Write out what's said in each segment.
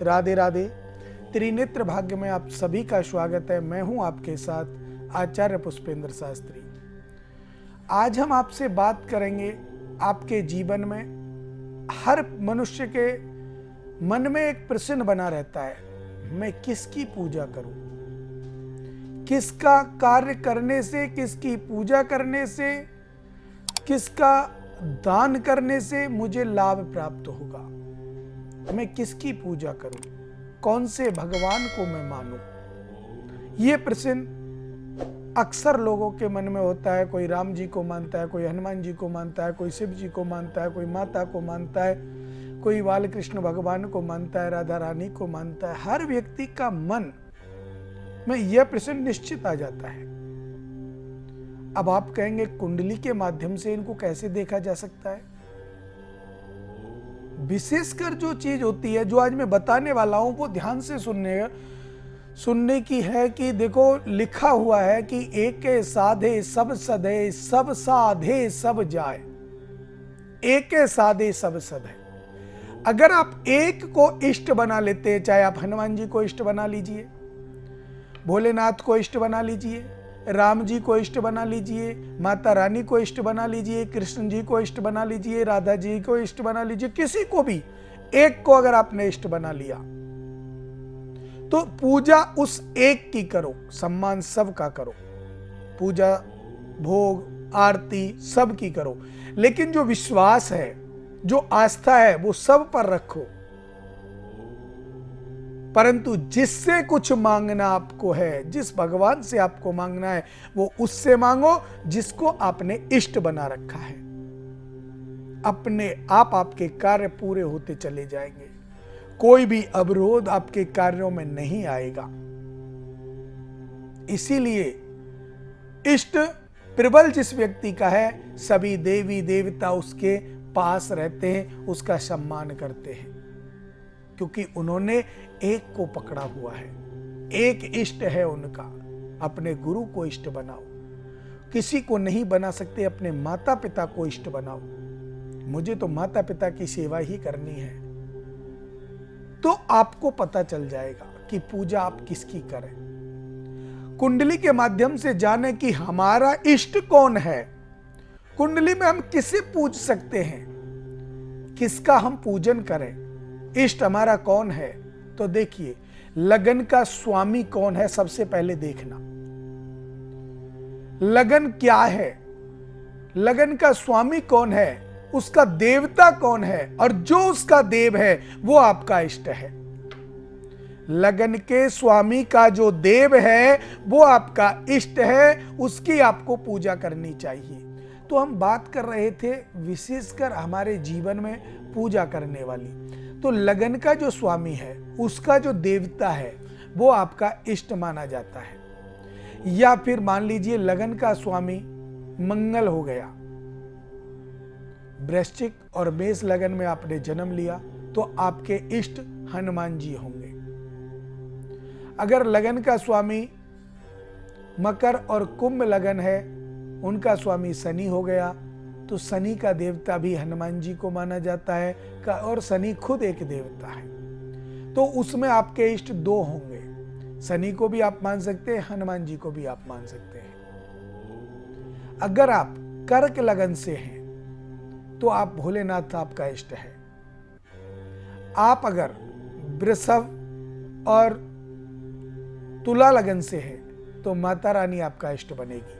राधे राधे। त्रिनेत्र भाग्य में आप सभी का स्वागत है। मैं हूं आपके साथ आचार्य पुष्पेंद्र शास्त्री। आज हम आपसे बात करेंगे, आपके जीवन में हर मनुष्य के मन में एक प्रश्न बना रहता है, मैं किसकी पूजा करूं, किसका कार्य करने से, किसकी पूजा करने से, किसका दान करने से मुझे लाभ प्राप्त होगा, मैं किसकी पूजा करूं, कौन से भगवान को मैं मानूं। ये प्रश्न अक्सर लोगों के मन में होता है। कोई राम जी को मानता है, कोई हनुमान जी को मानता है, कोई शिव जी को मानता है, कोई माता को मानता है, कोई बाल कृष्ण भगवान को मानता है, राधा रानी को मानता है। हर व्यक्ति का मन में यह प्रश्न निश्चित आ जाता है। अब आप कहेंगे कुंडली के माध्यम से इनको कैसे देखा जा सकता है। विशेषकर जो चीज होती है, जो आज मैं बताने वाला हूं, वो ध्यान से सुनने की है कि देखो, लिखा हुआ है कि एक साधे सब सधे, सब साधे सब जाए। एक साधे सब सधे। अगर आप एक को इष्ट बना लेते हैं, चाहे आप हनुमान जी को इष्ट बना लीजिए, भोलेनाथ को इष्ट बना लीजिए, राम जी को इष्ट बना लीजिए, माता रानी को इष्ट बना लीजिए, कृष्ण जी को इष्ट बना लीजिए, राधा जी को इष्ट बना लीजिए, किसी को भी एक को अगर आपने इष्ट बना लिया तो पूजा उस एक की करो, सम्मान सब का करो, पूजा भोग आरती सब की करो, लेकिन जो विश्वास है, जो आस्था है, वो सब पर रखो। परंतु जिससे कुछ मांगना आपको है, जिस भगवान से आपको मांगना है, वो उससे मांगो जिसको आपने इष्ट बना रखा है। अपने आप आपके कार्य पूरे होते चले जाएंगे, कोई भी अवरोध आपके कार्यों में नहीं आएगा। इसीलिए इष्ट प्रबल जिस व्यक्ति का है, सभी देवी देवता उसके पास रहते हैं, उसका सम्मान करते हैं, क्योंकि उन्होंने एक को पकड़ा हुआ है, एक इष्ट है उनका। अपने गुरु को इष्ट बनाओ, किसी को नहीं बना सकते, अपने माता पिता को इष्ट बनाओ। मुझे तो माता पिता की सेवा ही करनी है, तो आपको पता चल जाएगा कि पूजा आप किसकी करें। कुंडली के माध्यम से जाने कि हमारा इष्ट कौन है। कुंडली में हम किसे पूज सकते हैं, किसका हम पूजन करें, इष्ट हमारा कौन है। तो देखिए, लगन का स्वामी कौन है, सबसे पहले देखना लगन क्या है, लगन का स्वामी कौन है, उसका देवता कौन है, और जो उसका देव है वो आपका इष्ट है। लगन के स्वामी का जो देव है वो आपका इष्ट है, उसकी आपको पूजा करनी चाहिए। तो हम बात कर रहे थे विशेषकर हमारे जीवन में पूजा करने वाली। तो लगन का जो स्वामी है, उसका जो देवता है, वो आपका इष्ट माना जाता है। या फिर मान लीजिए लगन का स्वामी मंगल हो गया, वृश्चिक और मेष लगन में आपने जन्म लिया, तो आपके इष्ट हनुमान जी होंगे। अगर लगन का स्वामी मकर और कुंभ लगन है, उनका स्वामी शनि हो गया, तो शनि का देवता भी हनुमान जी को माना जाता है, और शनि खुद एक देवता है। तो उसमें आपके इष्ट दो होंगे, शनि को भी आप मान सकते हैं, हनुमान जी को भी आप मान सकते हैं। अगर आप कर्क लगन से हैं तो आप भोलेनाथ आपका इष्ट है। आप अगर वृषभ और तुला लगन से हैं तो माता रानी आपका इष्ट बनेगी।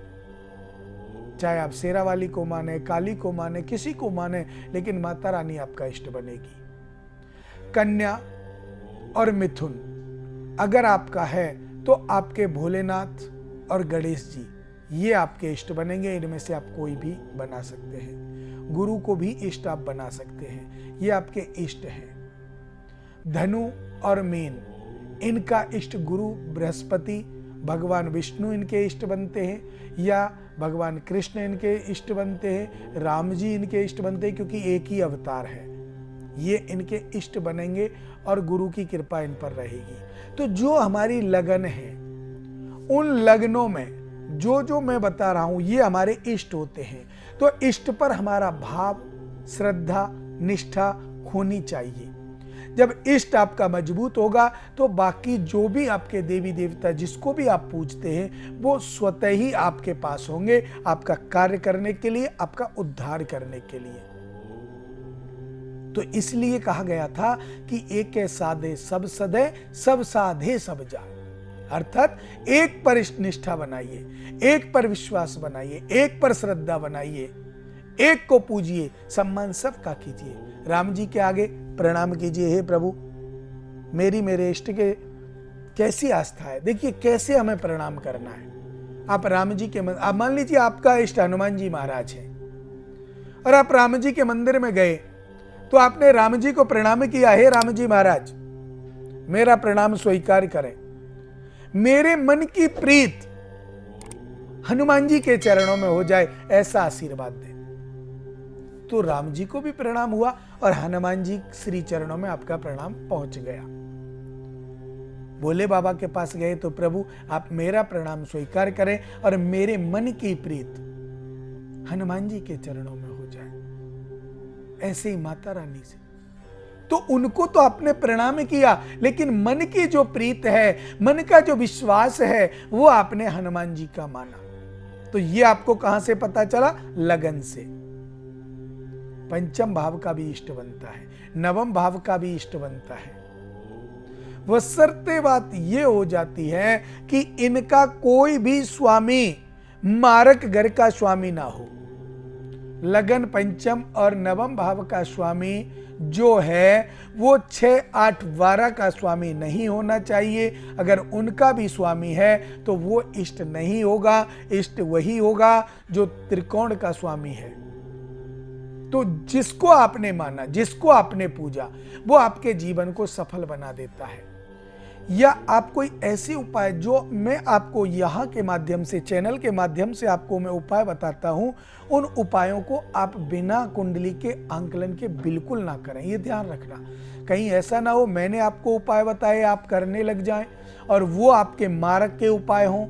चाहे आप शेरा वाली को माने, काली को माने, किसी को माने, लेकिन माता रानी आपका इष्ट बनेगी। कन्या और मिथुन अगर आपका है तो आपके भोलेनाथ और गणेश जी, ये आपके इष्ट बनेंगे। इनमें से आप कोई भी बना सकते हैं। गुरु को भी इष्ट आप बना सकते हैं, ये आपके इष्ट हैं। धनु और मीन, इनका इष्ट गुरु बृहस्पति, भगवान विष्णु इनके इष्ट बनते हैं, या भगवान कृष्ण इनके इष्ट बनते हैं, राम जी इनके इष्ट बनते हैं, क्योंकि एक ही अवतार है। ये इनके इष्ट बनेंगे और गुरु की कृपा इन पर रहेगी। तो जो हमारी लगन है, उन लगनों में जो जो मैं बता रहा हूं, ये हमारे इष्ट होते हैं। तो इष्ट पर हमारा भाव, श्रद्धा, निष्ठा होनी चाहिए। जब इष्ट आपका मजबूत होगा तो बाकी जो भी आपके देवी देवता जिसको भी आप पूजते हैं वो स्वतः ही आपके पास होंगे, आपका कार्य करने के लिए, आपका उद्धार करने के लिए। तो इसलिए कहा गया था कि एक साधे सब सदे, सब साधे सब जाए। अर्थात एक पर निष्ठा बनाइए, एक पर विश्वास बनाइए, एक पर श्रद्धा बनाइए, एक को पूजिए, सम्मान सबका कीजिए। राम जी के आगे प्रणाम कीजिए, हे प्रभु मेरी मेरे इष्ट के कैसी आस्था है। देखिए कैसे हमें प्रणाम करना है। आप राम जी के आप मान लीजिए आपका इष्ट हनुमान जी महाराज है और आप राम जी के मंदिर में गए तो आपने राम जी को प्रणाम किया, हे राम जी महाराज मेरा प्रणाम स्वीकार करें, मेरे मन की प्रीत हनुमान जी के चरणों में हो जाए, ऐसा आशीर्वाद दे। तो राम जी को भी प्रणाम हुआ और हनुमान जी श्री चरणों में आपका प्रणाम पहुंच गया। भोले बाबा के पास गए तो प्रभु आप मेरा प्रणाम स्वीकार करें और मेरे मन की प्रीत हनुमान जी के चरणों में हो जाए। ऐसे ही माता रानी से तो उनको तो आपने प्रणाम किया, लेकिन मन की जो प्रीत है, मन का जो विश्वास है, वो आपने हनुमान जी का माना। तो ये आपको कहां से पता चला? लगन से। पंचम भाव का भी इष्ट बनता है, नवम भाव का भी इष्ट बनता है। बशर्ते बात ये हो जाती है कि इनका कोई भी स्वामी मारक घर का स्वामी ना हो। लगन पंचम और नवम भाव का स्वामी जो है वो 6, 8, 12 का स्वामी नहीं होना चाहिए। अगर उनका भी स्वामी है तो वो इष्ट नहीं होगा। इष्ट वही होगा जो त्रिकोण का स्वामी है। तो जिसको आपने माना, जिसको आपने पूजा, वो आपके जीवन को सफल बना देता है। या आप कोई ऐसे उपाय जो मैं आपको यहाँ के माध्यम से, चैनल के माध्यम से आपको मैं उपाय बताता हूँ, उन उपायों को आप बिना कुंडली के आंकलन के बिल्कुल ना करें। ये ध्यान रखना, कहीं ऐसा ना हो मैंने आपको उपाय बताए आप करने लग जाएं और वो आपके मारक के उपाय हों,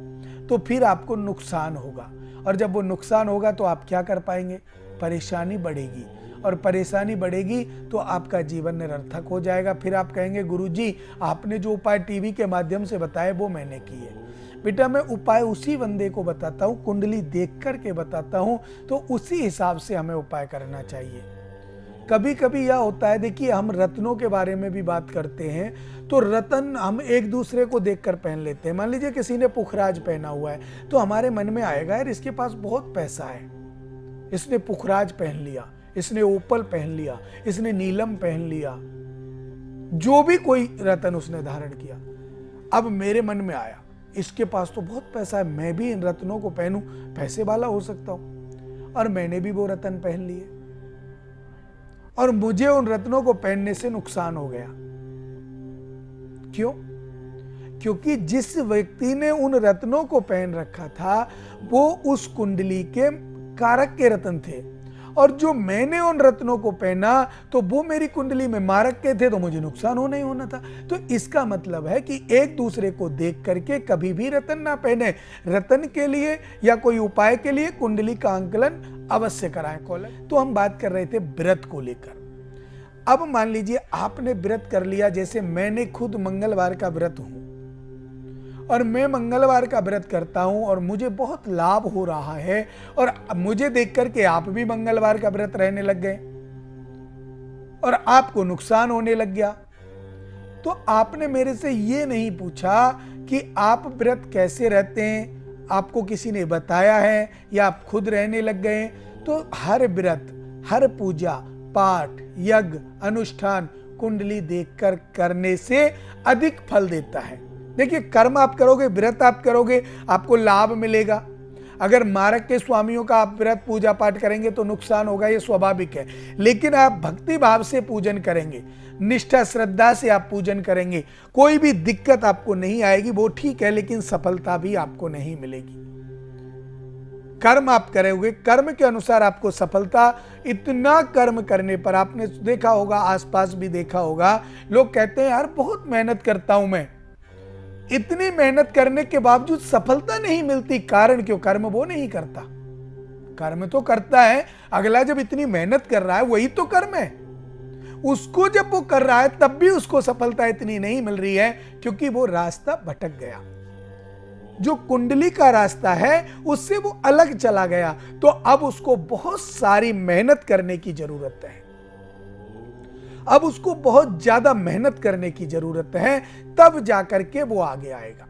तो फिर आपको नुकसान होगा। और जब वो नुकसान होगा तो आप क्या कर पाएंगे? परेशानी बढ़ेगी, और परेशानी बढ़ेगी तो आपका जीवन निरर्थक हो जाएगा। फिर आप कहेंगे गुरुजी आपने जो उपाय टीवी के माध्यम से बताए वो मैंने किए। बेटा मैं उपाय उसी बंदे को बताता हूँ, कुंडली देख कर के बताता हूँ, तो उसी हिसाब से हमें उपाय करना चाहिए। कभी कभी यह होता है, देखिए हम रत्नों के बारे में भी बात करते हैं, तो रत्न हम एक दूसरे को देखकर पहन लेते हैं। मान लीजिए किसी ने पुखराज पहना हुआ है तो हमारे मन में आएगा यार इसके पास बहुत पैसा है, इसने पुखराज पहन लिया, इसने ओपल पहन लिया, इसने नीलम पहन लिया, जो भी कोई रत्न उसने धारण किया। अब मेरे मन में आया इसके पास तो बहुत पैसा है, मैं भी इन रत्नों को पहनूं, पैसे वाला हो सकता हूं। और मैंने भी वो रत्न पहन लिए और मुझे उन रत्नों को पहनने से नुकसान हो गया। क्यों? क्योंकि जिस व्यक्ति ने उन रत्नों को पहन रखा था वो उस कुंडली के कारक के रत्न थे, और जो मैंने उन रत्नों को पहना तो वो मेरी कुंडली में मारक के थे, तो मुझे नुकसान होना ही होना था। तो इसका मतलब है कि एक दूसरे को देख करके कभी भी रत्न ना पहने। रत्न के लिए या कोई उपाय के लिए कुंडली का आंकलन अवश्य कराएं। तो हम बात कर रहे थे व्रत को लेकर। अब मान लीजिए आपने व्रत कर लिया, जैसे मैंने खुद मंगलवार का व्रत हूं और मैं मंगलवार का व्रत करता हूं और मुझे बहुत लाभ हो रहा है, और मुझे देख करके आप भी मंगलवार का व्रत रहने लग गए और आपको नुकसान होने लग गया। तो आपने मेरे से ये नहीं पूछा कि आप व्रत कैसे रहते हैं, आपको किसी ने बताया है या आप खुद रहने लग गए। तो हर व्रत, हर पूजा पाठ, यज्ञ, अनुष्ठान कुंडली देखकर करने से अधिक फल देता है। देखिए कर्म आप करोगे, व्रत आप करोगे, आपको लाभ मिलेगा। अगर मारक के स्वामियों का आप व्रत पूजा पाठ करेंगे तो नुकसान होगा, ये स्वाभाविक है। लेकिन आप भक्ति भाव से पूजन करेंगे, निष्ठा श्रद्धा से आप पूजन करेंगे, कोई भी दिक्कत आपको नहीं आएगी। वो ठीक है, लेकिन सफलता भी आपको नहीं मिलेगी। कर्म आप करोगे, कर्म के अनुसार आपको सफलता। इतना कर्म करने पर आपने देखा होगा, आसपास भी देखा होगा, लोग कहते हैं यार बहुत मेहनत करता हूं मैं, इतनी मेहनत करने के बावजूद सफलता नहीं मिलती। कारण क्यों? कर्म वो नहीं करता। कर्म तो करता है, अगला जब इतनी मेहनत कर रहा है वही तो कर्म है, उसको जब वो कर रहा है तब भी उसको सफलता इतनी नहीं मिल रही है, क्योंकि वो रास्ता भटक गया। जो कुंडली का रास्ता है उससे वो अलग चला गया। तो अब उसको बहुत सारी मेहनत करने की जरूरत है, अब उसको बहुत ज्यादा मेहनत करने की जरूरत है, तब जाकर के वो आगे आएगा,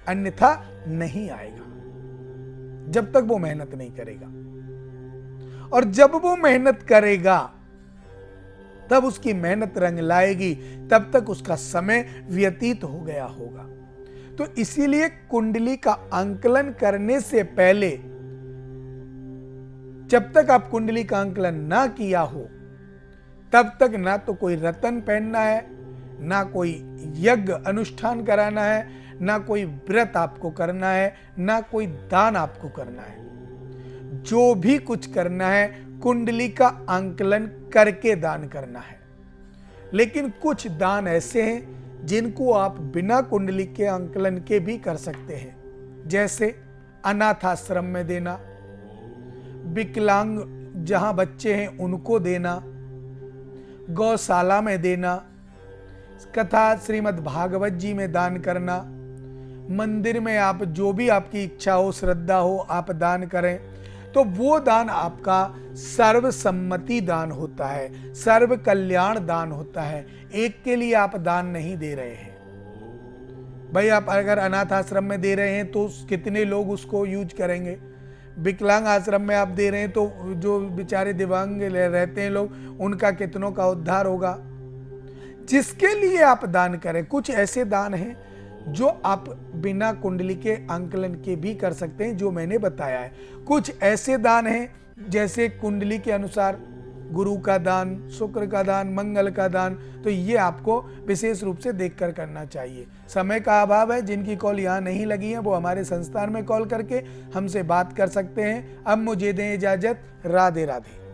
अन्यथा नहीं आएगा जब तक वो मेहनत नहीं करेगा। और जब वो मेहनत करेगा तब उसकी मेहनत रंग लाएगी, तब तक उसका समय व्यतीत हो गया होगा। तो इसीलिए कुंडली का आंकलन करने से पहले, जब तक आप कुंडली का आंकलन ना किया हो तब तक ना तो कोई रतन पहनना है, ना कोई यज्ञ अनुष्ठान कराना है, ना कोई व्रत आपको करना है, ना कोई दान आपको करना है। जो भी कुछ करना है कुंडली का आंकलन करके दान करना है। लेकिन कुछ दान ऐसे हैं जिनको आप बिना कुंडली के आंकलन के भी कर सकते हैं, जैसे अनाथ आश्रम में देना, विकलांग जहां बच्चे हैं उनको देना, गौशाला में देना, कथा श्रीमद् भागवत जी में दान करना, मंदिर में आप जो भी आपकी इच्छा हो, श्रद्धा हो, आप दान करें। तो वो दान आपका सर्वसम्मति दान होता है, सर्व कल्याण दान होता है। एक के लिए आप दान नहीं दे रहे हैं भाई। आप अगर अनाथ आश्रम में दे रहे हैं तो कितने लोग उसको यूज करेंगे, विकलांग आश्रम में आप दे रहे हैं तो जो बेचारे दिव्यांग रहते हैं लोग, उनका कितनों का उद्धार होगा। जिसके लिए आप दान करें, कुछ ऐसे दान हैं जो आप बिना कुंडली के आंकलन के भी कर सकते हैं, जो मैंने बताया है। कुछ ऐसे दान हैं जैसे कुंडली के अनुसार गुरु का दान, शुक्र का दान, मंगल का दान, तो ये आपको विशेष रूप से देखकर करना चाहिए। समय का अभाव है, जिनकी कॉल यहाँ नहीं लगी है वो हमारे संस्थान में कॉल करके हमसे बात कर सकते हैं। अब मुझे दें इजाजत। राधे राधे।